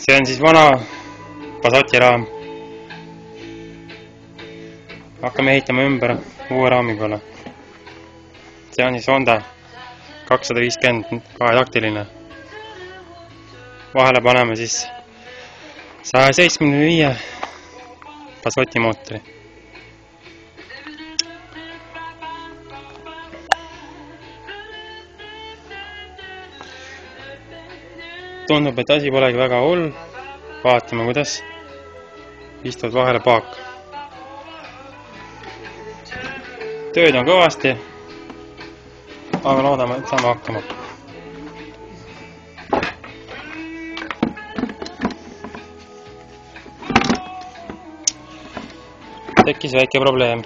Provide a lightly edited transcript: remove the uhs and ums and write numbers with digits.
see on siis vana Passati raam. Hakkame ehitama ümber uue raami peale. See on siis Honda 250 kahetaktiline. Vahele paneme siis 175 Passati mootori. Tundub, et asi polegi väga hull. Vaatame, kuidas istuvad vahele paak. Tööd on kõvasti, aga loodame, et saame hakkama. Tekkis väike probleem.